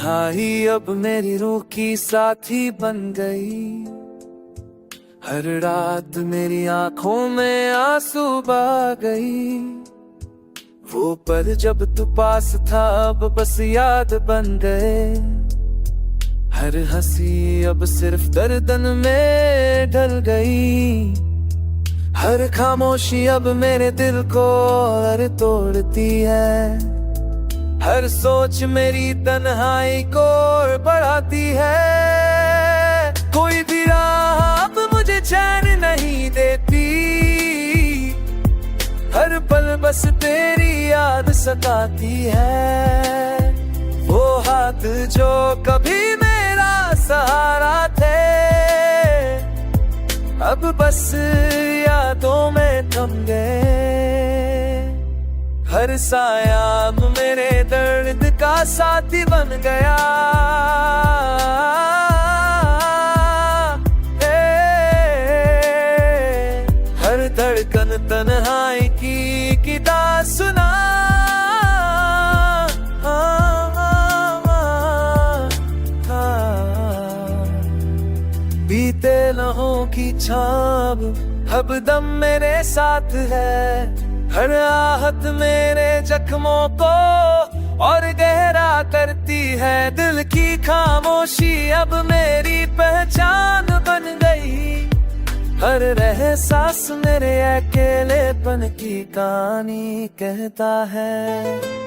तन्हाई अब मेरी रूह की साथी बन गई। हर रात मेरी आंखों में आंसू बहा गई। वो पल जब तू पास था अब बस याद बन गए। हर हंसी अब सिर्फ दर्दन में ढल गई। हर खामोशी अब मेरे दिल को और तोड़ती है। हर सोच मेरी तन्हाई को और बढ़ाती है। कोई भी राह अब मुझे चैन नहीं देती। हर पल बस तेरी याद सताती है। वो हाथ जो कभी मेरा सहारा थे अब बस यादों में थम गए। हर साया अब मेरे दर्द का साथी बन गया। हर धड़कन तन्हाई की किता सुना। बीते लम्हों की छाप अब दम मेरे साथ है। हर आहत मेरे जख्मों को और गहरा करती है। दिल की खामोशी अब मेरी पहचान बन गई। हर एहसास मेरे अकेलेपन की कहानी कहता है।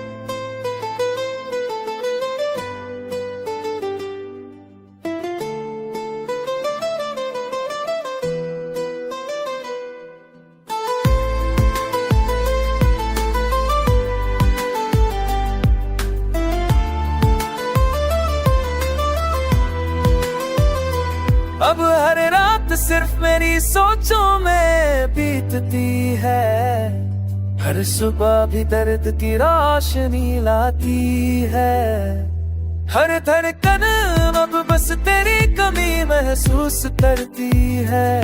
अब हर रात सिर्फ मेरी सोचों में बीतती है। हर सुबह भी दर्द की रोशनी लाती है। हर धड़कन अब बस तेरी कमी महसूस करती है।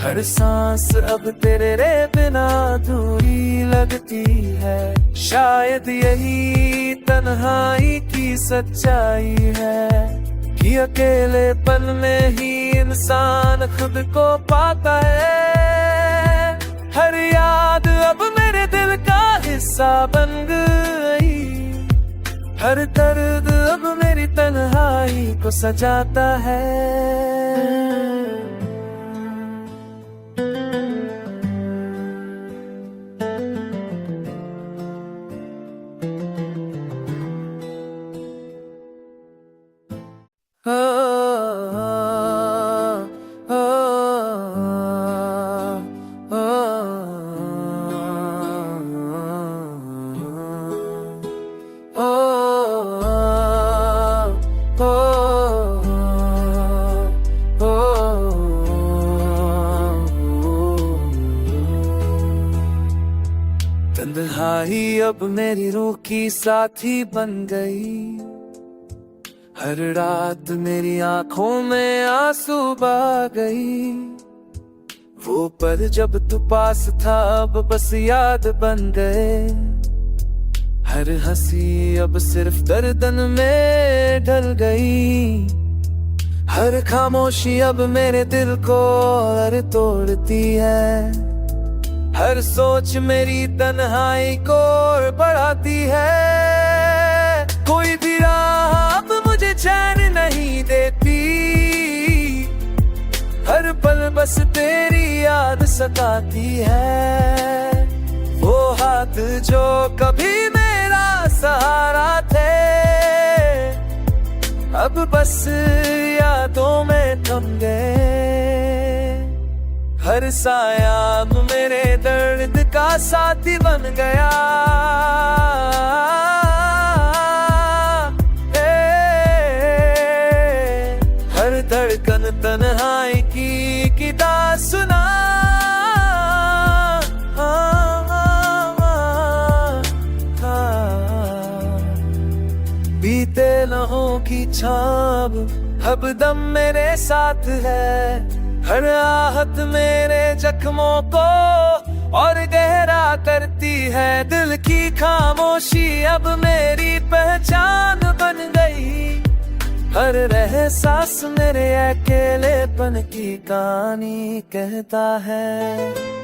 हर सांस अब तेरे बिना अधूरी लगती है। शायद यही तन्हाई की सच्चाई है कि अकेलेपन में ही इंसान खुद को पाता है। हर याद अब मेरे दिल का हिस्सा बन गई। हर दर्द अब मेरी तन्हाई को सजाता है। तन्हाई अब मेरी रूह की साथी बन गई। हर रात मेरी आंखों में आंसू बहा गई। वो पल जब तू पास था अब बस याद बन गए। हर हंसी अब सिर्फ दर्दन में ढल गई। हर खामोशी अब मेरे दिल को और तोड़ती है। हर सोच मेरी तन्हाई को और बढ़ाती है। कोई भी राह अब मुझे चैन नहीं देती। हर पल बस तेरी याद सताती है। वो हाथ जो कभी मेरा सहारा थे अब बस यादों में थम गए। हर साया अब मेरे दर्द का साथी बन गया। हर धड़कन तन्हाई की किता सुना। बीते लम्हों की छाप अब दम मेरे साथ है। हर आहत मेरे जख्मों को और गहरा करती है। दिल की खामोशी अब मेरी पहचान बन गई। हर रह सांस मेरे अकेलेपन की कहानी कहता है।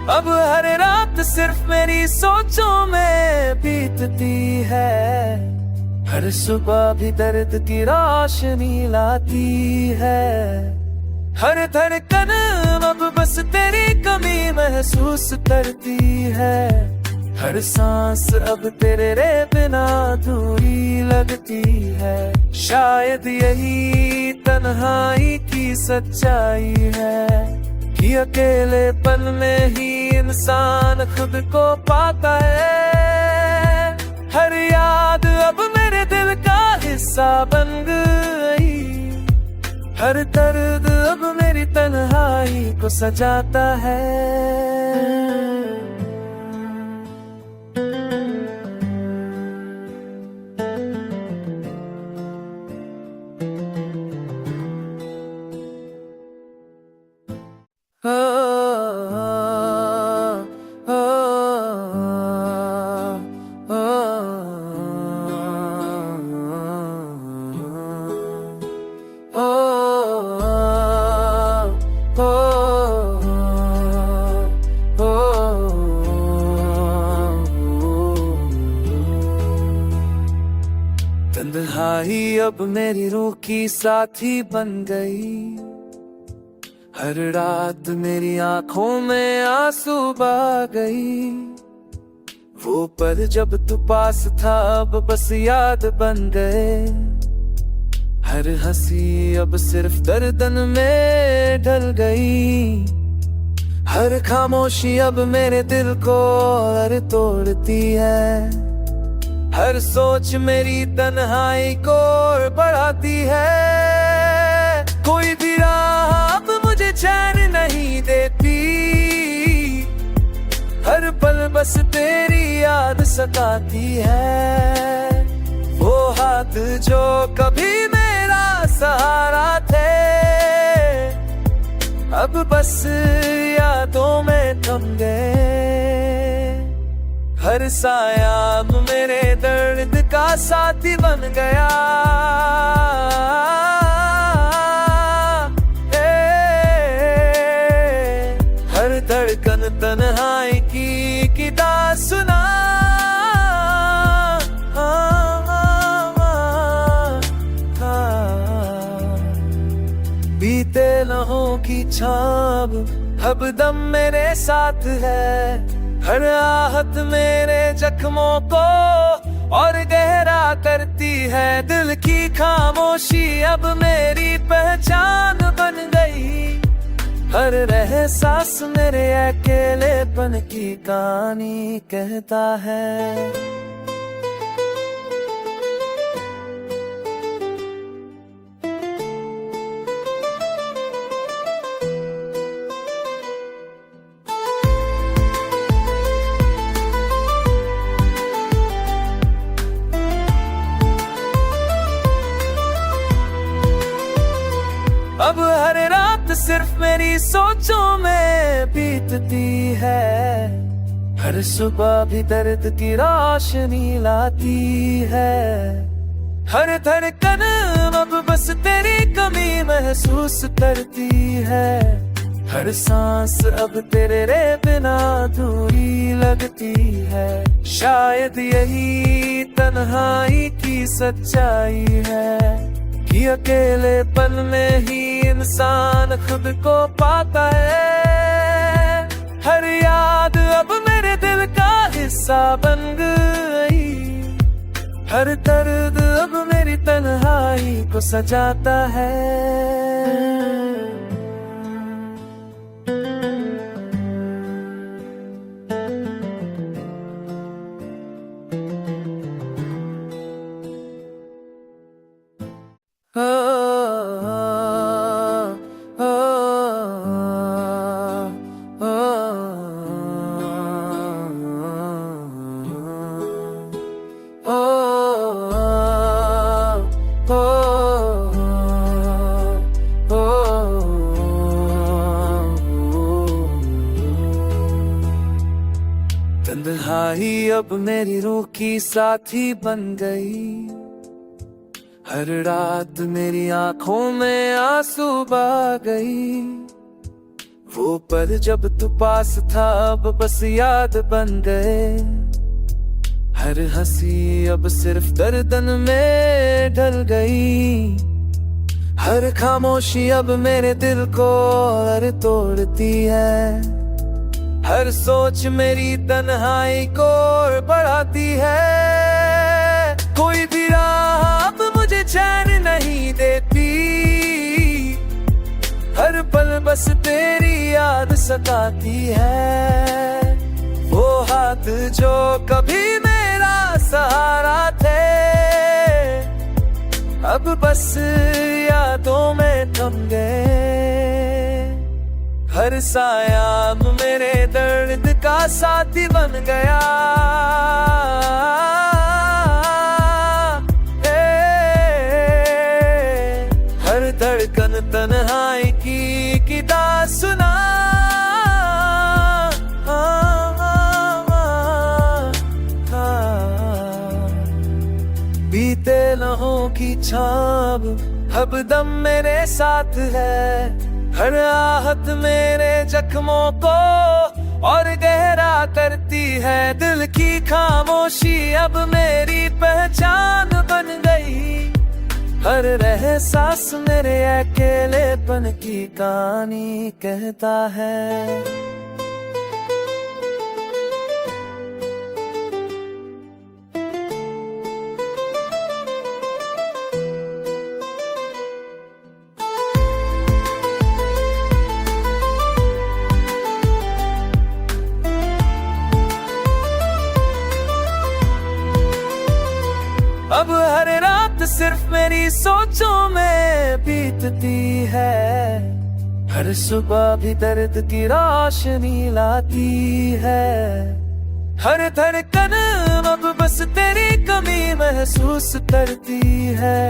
अब हर रात सिर्फ मेरी सोचों में बीतती है। हर सुबह भी दर्द की रोशनी लाती है। हर धड़कन अब बस तेरी कमी महसूस करती है। हर सांस अब तेरे बिना अधूरी लगती है। शायद यही तन्हाई की सच्चाई है कि अकेलेपन में ही इंसान खुद को पाता है। हर याद अब मेरे दिल का हिस्सा बन गई। हर दर्द अब मेरी तन्हाई को सजाता है। तन्हाई अब मेरी रूह की साथी बन गई। हर रात मेरी आंखों में आंसू बहा गई। वो पल जब तू पास था अब बस याद बन गए। हर हंसी अब सिर्फ दर्दन में ढल गई। हर खामोशी अब मेरे दिल को और तोड़ती है। हर सोच मेरी तन्हाई को और बढ़ाती है। कोई भी राह अब मुझे चैन नहीं देती। हर पल बस तेरी याद सताती है। वो हाथ जो कभी मेरा सहारा थे अब बस यादों में थम गए। हर साया अब मेरे दर्द का साथी बन गया। हर धड़कन तन्हाई की किदा सुना। बीते लहों की छाप अब दम मेरे साथ है। हर आहत मेरे जख्मों को और गहरा करती है। दिल की खामोशी अब मेरी पहचान बन गई। हर रह सांस मेरे अकेलेपन की कहानी कहता है। अब हर रात सिर्फ मेरी सोचों में बीतती है। हर सुबह भी दर्द की रोशनी लाती है। हर धड़कन अब बस तेरी कमी महसूस करती है। हर सांस अब तेरे बिना अधूरी लगती है। शायद यही तन्हाई की सच्चाई है कि अकेलेपन में ही इंसान खुद को पाता है। हर याद अब मेरे दिल का हिस्सा बन गई। हर दर्द अब मेरी तन्हाई को सजाता है। तन्हाई अब मेरी रूह की साथी बन गई। हर रात मेरी आंखों में आंसू बह गई। वो पल जब तू पास था अब बस याद बन गए। हर हंसी अब सिर्फ दर्दन में ढल गई। हर खामोशी अब मेरे दिल को और तोड़ती है। हर सोच मेरी तन्हाई को और बढ़ाती है। कोई भी राह अब मुझे चैन नहीं देती। हर पल बस तेरी याद सताती है। वो हाथ जो कभी मेरा सहारा थे अब बस यादों में थम गए। हर साया अब मेरे दर्द का साथी बन गया। हर धड़कन तन्हाई की दाद सुना। बीते लहों की छाप अब दम मेरे साथ है। हर आहत मेरे जख्मों को और गहरा करती है। दिल की खामोशी अब मेरी पहचान बन गई। हर एहसास मेरे अकेलेपन की कहानी कहता है। अब हर रात सिर्फ मेरी सोचों में बीतती है। हर सुबह भी दर्द की रोशनी लाती है। हर धड़कन अब बस तेरी कमी महसूस करती है।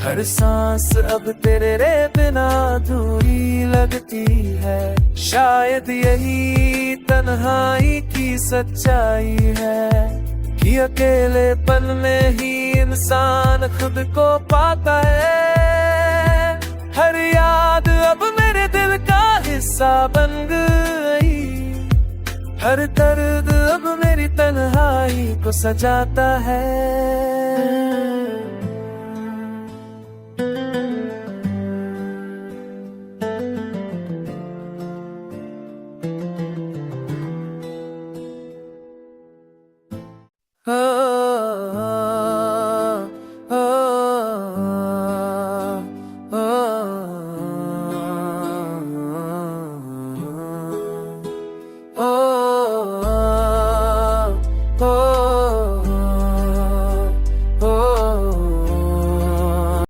हर सांस अब तेरे बिना अधूरी लगती है। शायद यही तन्हाई की सच्चाई है कि अकेलेपन में ही इंसान खुद को पाता है। हर याद अब मेरे दिल का हिस्सा बन गई। हर दर्द अब मेरी तन्हाई को सजाता है।